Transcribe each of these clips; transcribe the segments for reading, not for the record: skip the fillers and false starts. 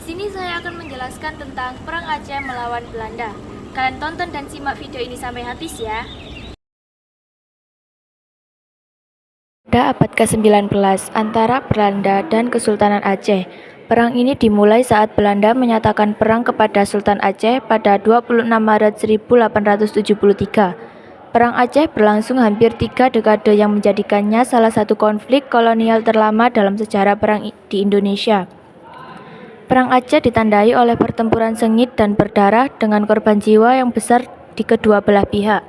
sini saya akan menjelaskan tentang Perang Aceh melawan Belanda. Kalian tonton dan simak video ini sampai habis ya. Pada abad ke-19 antara Belanda dan Kesultanan Aceh, perang ini dimulai saat Belanda menyatakan perang kepada Sultan Aceh pada 26 Maret 1873. Perang Aceh berlangsung hampir 3 dekade yang menjadikannya salah satu konflik kolonial terlama dalam sejarah perang di Indonesia. Perang Aceh ditandai oleh pertempuran sengit dan berdarah dengan korban jiwa yang besar di kedua belah pihak.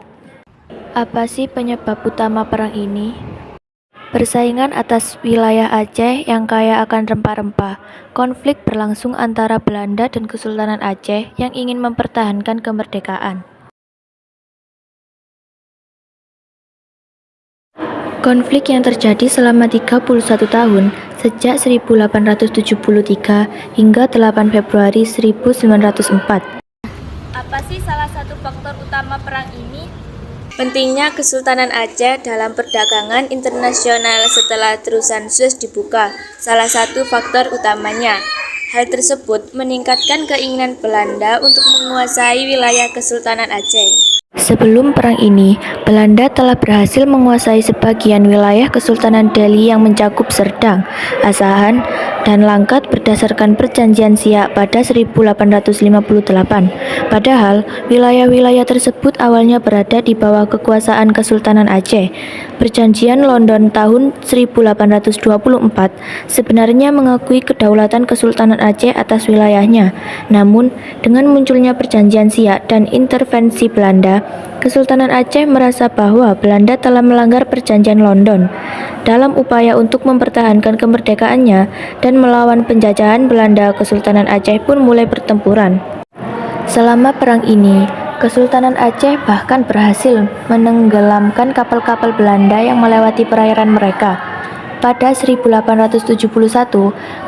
Apa sih penyebab utama perang ini? Persaingan atas wilayah Aceh yang kaya akan rempah-rempah. Konflik berlangsung antara Belanda dan Kesultanan Aceh yang ingin mempertahankan kemerdekaan. Konflik yang terjadi selama 31 tahun, sejak 1873 hingga 8 Februari 1904. Apa sih salah satu faktor utama perang ini? Pentingnya Kesultanan Aceh dalam perdagangan internasional setelah terusan Suez dibuka, salah satu faktor utamanya. Hal tersebut meningkatkan keinginan Belanda untuk menguasai wilayah Kesultanan Aceh. Sebelum perang ini, Belanda telah berhasil menguasai sebagian wilayah Kesultanan Delhi yang mencakup Serdang, Asahan, dan Langkat berdasarkan Perjanjian Siak pada 1858. Padahal, wilayah-wilayah tersebut awalnya berada di bawah kekuasaan Kesultanan Aceh. Perjanjian London tahun 1824 sebenarnya mengakui kedaulatan Kesultanan Aceh atas wilayahnya. Namun, dengan munculnya Perjanjian Siak dan intervensi Belanda, Kesultanan Aceh merasa bahwa Belanda telah melanggar Perjanjian London. Dalam upaya untuk mempertahankan kemerdekaannya dan melawan penjajahan Belanda, Kesultanan Aceh pun mulai pertempuran. Selama perang ini, Kesultanan Aceh bahkan berhasil menenggelamkan kapal-kapal Belanda yang melewati perairan mereka. Pada 1871,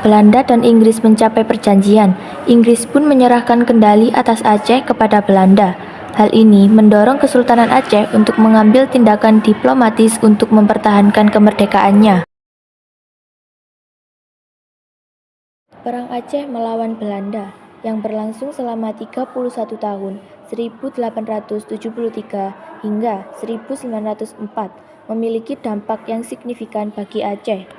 Belanda dan Inggris mencapai perjanjian. Inggris pun menyerahkan kendali atas Aceh kepada Belanda. Hal ini mendorong Kesultanan Aceh untuk mengambil tindakan diplomatis untuk mempertahankan kemerdekaannya. Perang Aceh melawan Belanda yang berlangsung selama 31 tahun, 1873 hingga 1904, memiliki dampak yang signifikan bagi Aceh.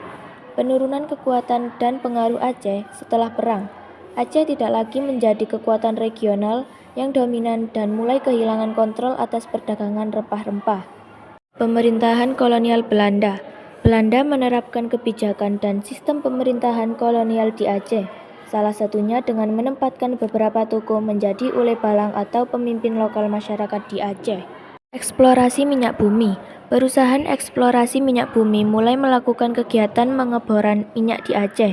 Penurunan kekuatan dan pengaruh Aceh setelah perang. Aceh tidak lagi menjadi kekuatan regional yang dominan dan mulai kehilangan kontrol atas perdagangan rempah-rempah. Pemerintahan kolonial Belanda. Belanda menerapkan kebijakan dan sistem pemerintahan kolonial di Aceh, salah satunya dengan menempatkan beberapa toko menjadi ule balang atau pemimpin lokal masyarakat di Aceh. Eksplorasi minyak bumi. Perusahaan eksplorasi minyak bumi mulai melakukan kegiatan pengeboran minyak di Aceh.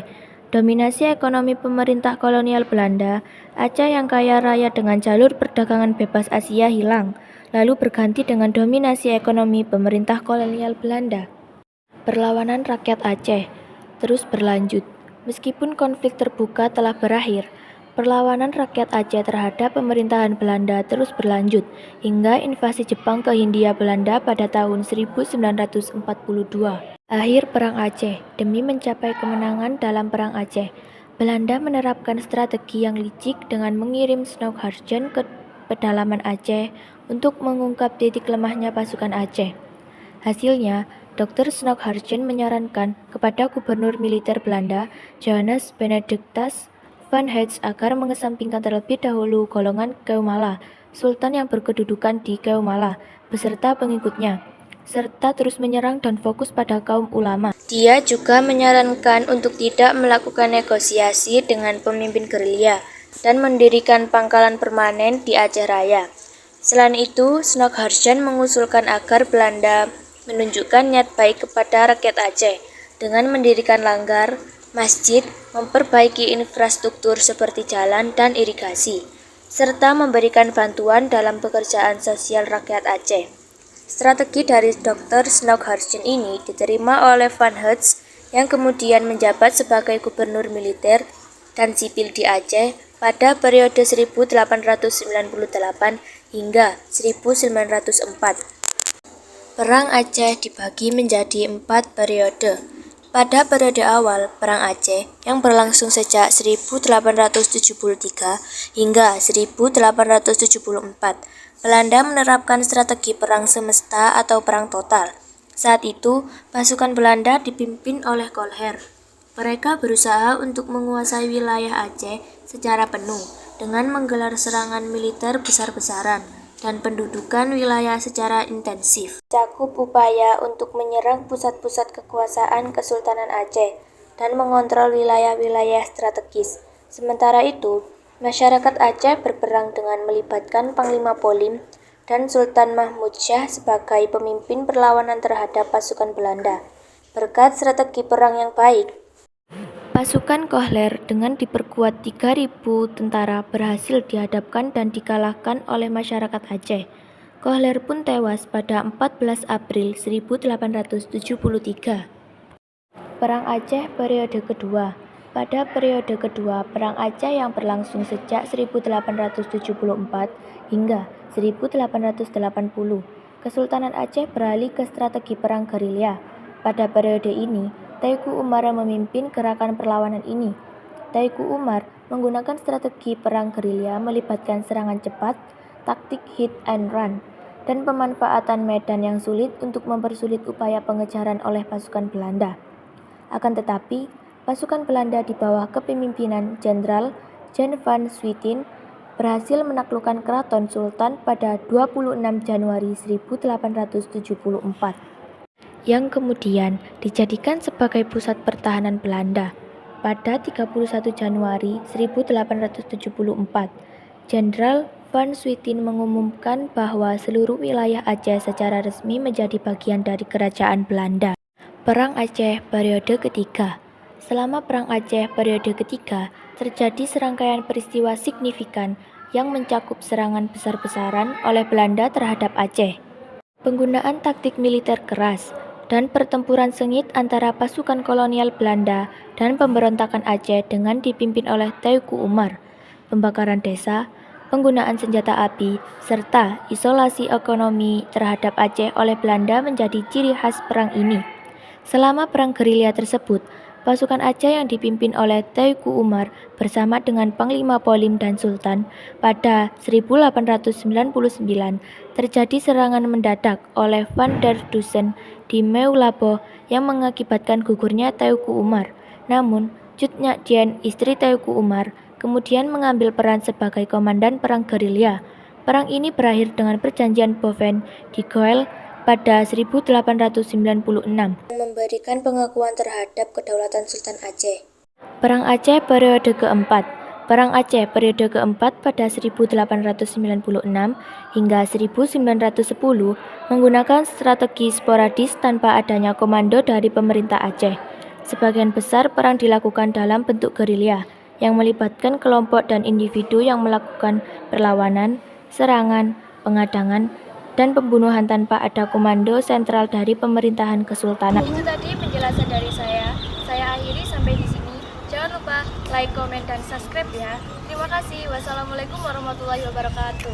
Dominasi ekonomi pemerintah kolonial Belanda, Aceh yang kaya raya dengan jalur perdagangan bebas Asia hilang, lalu berganti dengan dominasi ekonomi pemerintah kolonial Belanda. Perlawanan rakyat Aceh terus berlanjut. Meskipun konflik terbuka telah berakhir, perlawanan rakyat Aceh terhadap pemerintahan Belanda terus berlanjut hingga invasi Jepang ke Hindia Belanda pada tahun 1942. Akhir Perang Aceh. Demi mencapai kemenangan dalam Perang Aceh, Belanda menerapkan strategi yang licik dengan mengirim Snouckharjen ke pedalaman Aceh untuk mengungkap titik lemahnya pasukan Aceh. Hasilnya, Dr. Snouckharjen menyarankan kepada Gubernur Militer Belanda, Johannes Benedictus van Heijs, agar mengesampingkan terlebih dahulu golongan Keumala, Sultan yang berkedudukan di Keumala, beserta pengikutnya, serta terus menyerang dan fokus pada kaum ulama. Dia juga menyarankan untuk tidak melakukan negosiasi dengan pemimpin gerilya dan mendirikan pangkalan permanen di Aceh Raya. Selain itu, Snouckharjen mengusulkan agar Belanda menunjukkan niat baik kepada rakyat Aceh dengan mendirikan langgar, masjid, memperbaiki infrastruktur seperti jalan dan irigasi, serta memberikan bantuan dalam pekerjaan sosial rakyat Aceh. Strategi dari Dr. Snouckharjen ini diterima oleh Van Heijs yang kemudian menjabat sebagai gubernur militer dan sipil di Aceh pada periode 1898 hingga 1904. Perang Aceh dibagi menjadi 4 periode. Pada periode awal Perang Aceh yang berlangsung sejak 1873 hingga 1874, Belanda menerapkan strategi perang semesta atau perang total. Saat itu, pasukan Belanda dipimpin oleh Kolher. Mereka berusaha untuk menguasai wilayah Aceh secara penuh dengan menggelar serangan militer besar-besaran dan pendudukan wilayah secara intensif. Cakup upaya untuk menyerang pusat-pusat kekuasaan Kesultanan Aceh dan mengontrol wilayah-wilayah strategis. Sementara itu, masyarakat Aceh berperang dengan melibatkan Panglima Polim dan Sultan Mahmud Syah sebagai pemimpin perlawanan terhadap pasukan Belanda. Berkat strategi perang yang baik, pasukan Kohler dengan diperkuat 3.000 tentara berhasil dihadapkan dan dikalahkan oleh masyarakat Aceh. Kohler pun tewas pada 14 April 1873. Perang Aceh periode kedua. Pada periode kedua Perang Aceh yang berlangsung sejak 1874 hingga 1880, Kesultanan Aceh beralih ke strategi perang gerilya. Pada periode ini, Teuku Umar memimpin gerakan perlawanan ini. Teuku Umar menggunakan strategi perang gerilya melibatkan serangan cepat, taktik hit and run, dan pemanfaatan medan yang sulit untuk mempersulit upaya pengejaran oleh pasukan Belanda. Akan tetapi, pasukan Belanda di bawah kepemimpinan Jenderal Jan van Swieten berhasil menaklukkan Keraton Sultan pada 26 Januari 1874. Yang kemudian dijadikan sebagai pusat pertahanan Belanda. Pada 31 Januari 1874, Jenderal van Swieten mengumumkan bahwa seluruh wilayah Aceh secara resmi menjadi bagian dari kerajaan Belanda. Perang Aceh periode ketiga. Selama Perang Aceh periode ketiga, terjadi serangkaian peristiwa signifikan yang mencakup serangan besar-besaran oleh Belanda terhadap Aceh, penggunaan taktik militer keras, dan pertempuran sengit antara pasukan kolonial Belanda dan pemberontakan Aceh dengan dipimpin oleh Teuku Umar, pembakaran desa, penggunaan senjata api, serta isolasi ekonomi terhadap Aceh oleh Belanda menjadi ciri khas perang ini. Selama perang gerilya tersebut, pasukan Aceh yang dipimpin oleh Teuku Umar bersama dengan Panglima Polim dan Sultan pada 1899 terjadi serangan mendadak oleh Van der Dusen di Meulabo yang mengakibatkan gugurnya Teuku Umar. Namun, Cut Nyak Dien, istri Teuku Umar, kemudian mengambil peran sebagai komandan perang gerilya. Perang ini berakhir dengan perjanjian Boven di Goel pada 1896 memberikan pengakuan terhadap kedaulatan Sultan Aceh. Perang Aceh periode keempat. Perang Aceh periode keempat pada 1896 hingga 1910 menggunakan strategi sporadis tanpa adanya komando dari pemerintah Aceh. Sebagian besar perang dilakukan dalam bentuk gerilya yang melibatkan kelompok dan individu yang melakukan perlawanan, serangan, pengadangan, dan pembunuhan tanpa ada komando sentral dari pemerintahan kesultanan. Itu tadi penjelasan dari saya. Saya akhiri sampai di sini. Jangan lupa like, komen, dan subscribe ya. Terima kasih. Wassalamualaikum warahmatullahi wabarakatuh.